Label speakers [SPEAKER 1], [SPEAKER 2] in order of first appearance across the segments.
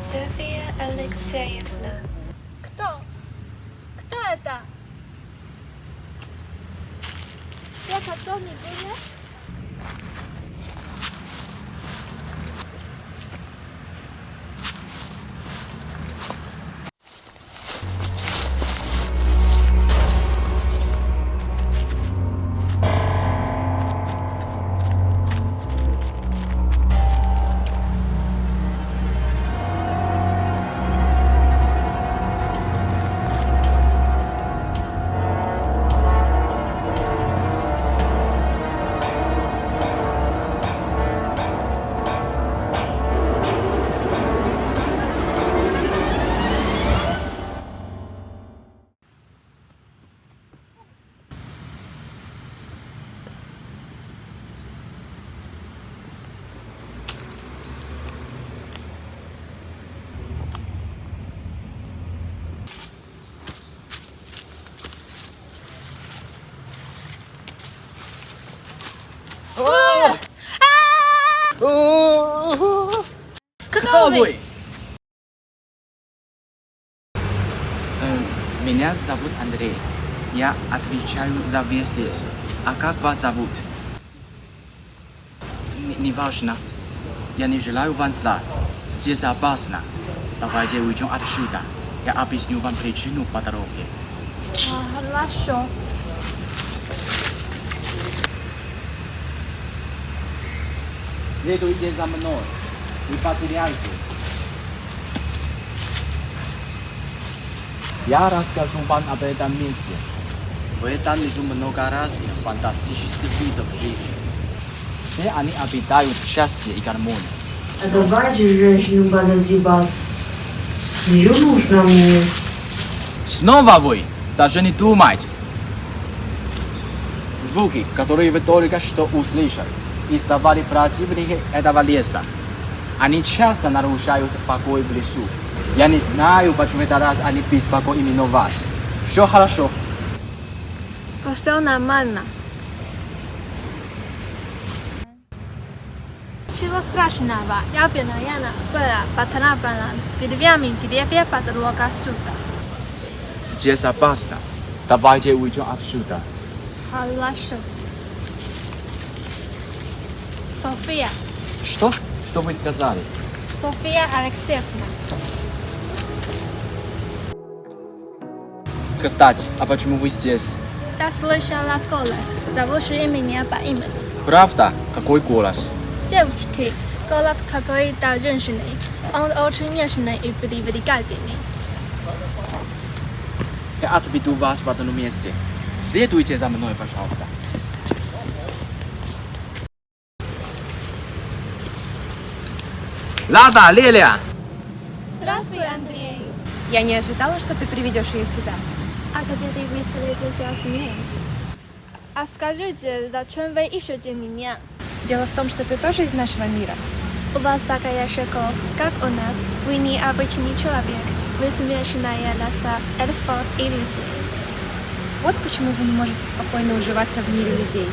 [SPEAKER 1] София Алексеевна.
[SPEAKER 2] Кто? Кто это? Я подобный билет?
[SPEAKER 3] Кто вы? Меня зовут Андрей. Я отвечаю за весь лес. А как вас зовут? Не важно. Я не желаю вам зла. Здесь опасно. Давайте уйдем отсюда. Я объясню вам причину по дороге.
[SPEAKER 2] Хорошо.
[SPEAKER 3] Следуйте за мной. Не потеряйтесь. Я расскажу вам об этом месте. В этом лесу много разных фантастических видов жизни. Все они обитают в счастье и гармонии.
[SPEAKER 4] А давайте женщину подозревать. Ее нужно мне.
[SPEAKER 3] Снова вы? Даже не думайте. Звуки, которые вы только что услышали, издавали противники этого леса. Они часто нарушают покой в лесу. Я не знаю, почему этот раз они беспокоят именно вас. Все хорошо.
[SPEAKER 2] Все нормально. Чего страшного? Я постоянно была поцарапана ветвями деревьев по дороге сюда.
[SPEAKER 3] Здесь опасно. Давайте уйдем отсюда.
[SPEAKER 2] Хорошо. София.
[SPEAKER 3] Что? Что вы сказали?
[SPEAKER 2] София Алексеевна.
[SPEAKER 3] Кстати, а почему вы здесь?
[SPEAKER 2] Я слышала голос, зовущий меня по имени.
[SPEAKER 3] Правда? Какой голос?
[SPEAKER 2] Девушки, голос какой-то женщины. Он очень нежный и привлекательный.
[SPEAKER 3] Я отведу вас в одном месте. Следуйте за мной, пожалуйста. Лада, Леля!
[SPEAKER 2] Здравствуй, Андрей.
[SPEAKER 5] Я не ожидала, что ты приведешь ее сюда.
[SPEAKER 2] А где ты встретился с ней? А скажите, зачем вы ищете меня?
[SPEAKER 5] Дело в том, что ты тоже из нашего мира.
[SPEAKER 2] У вас такая школа, как у нас. Вы не обычный человек. Вы смешная раса эльфов и людей.
[SPEAKER 5] Вот почему вы не можете спокойно уживаться в мире людей.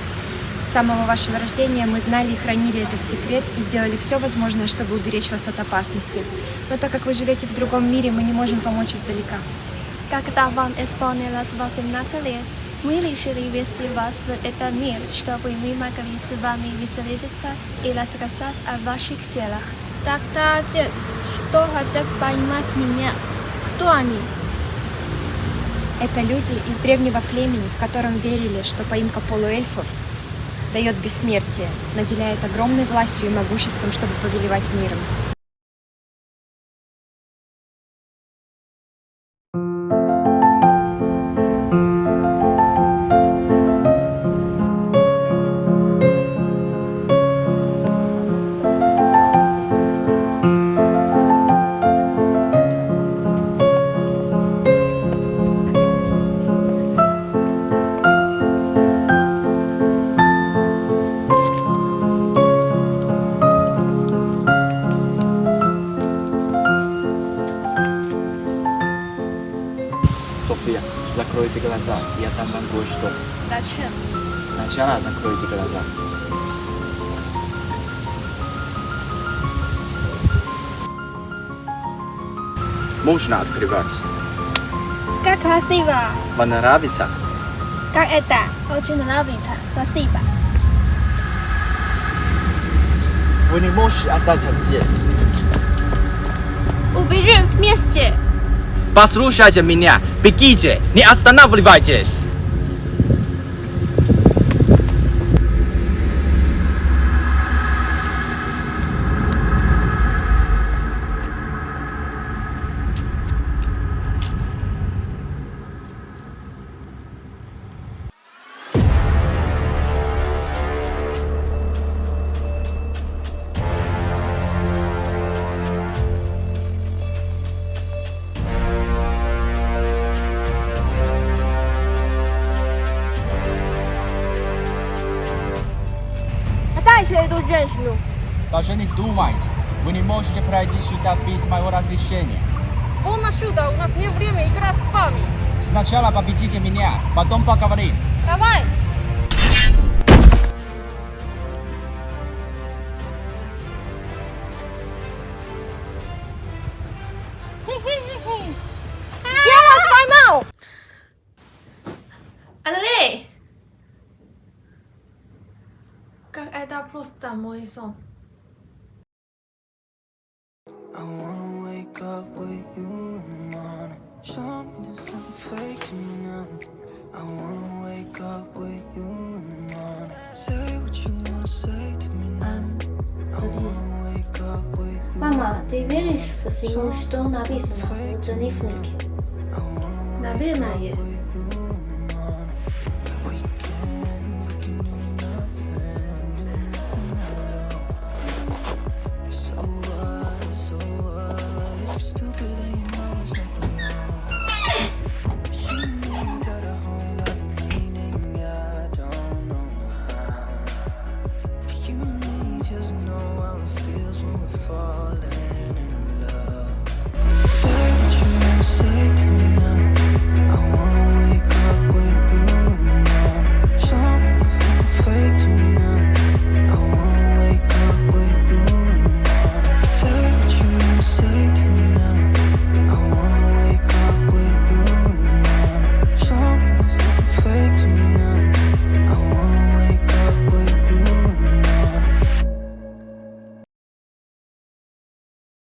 [SPEAKER 5] С самого вашего рождения мы знали и хранили этот секрет и делали все возможное, чтобы уберечь вас от опасности. Но так как вы живете в другом мире, мы не можем помочь издалека.
[SPEAKER 2] Когда вам исполнилось 18 лет, мы решили ввести вас в этот мир, чтобы мы могли с вами веселиться и рассказать о ваших делах. Тогда, отец, что хотят поймать меня? Кто они?
[SPEAKER 5] Это люди из древнего племени, в котором верили, что поимка полуэльфов дает бессмертие, наделяет огромной властью и могуществом, чтобы повелевать миром.
[SPEAKER 3] София, закройте глаза, я дам вам кое-что.
[SPEAKER 2] Зачем?
[SPEAKER 3] Сначала закройте глаза. Можно открывать.
[SPEAKER 2] Как красиво!
[SPEAKER 3] Вам нравится?
[SPEAKER 2] Как это? Очень нравится. Спасибо.
[SPEAKER 3] Вы не можете остаться здесь.
[SPEAKER 2] Убежим вместе!
[SPEAKER 3] Послушайте меня. Бегите, не останавливайтесь.
[SPEAKER 2] Дайте эту женщину!
[SPEAKER 3] Даже не думайте. Вы не можете пройти сюда без моего разрешения.
[SPEAKER 6] Полно шута, у нас нет времени играть с вами.
[SPEAKER 3] Сначала победите меня, потом поговорим.
[SPEAKER 6] Давай!
[SPEAKER 2] Я вас поймал! Андрей! Как это просто мой сон.
[SPEAKER 7] I wanna wake up with you in the morning. Show me there's nothing fake to me now. I wanna wake up with you in the morning. Say what you wanna say to me now. I wanna wake up with you.
[SPEAKER 8] Мама, ты веришь всему, что написано в дневнике?
[SPEAKER 2] Наверное.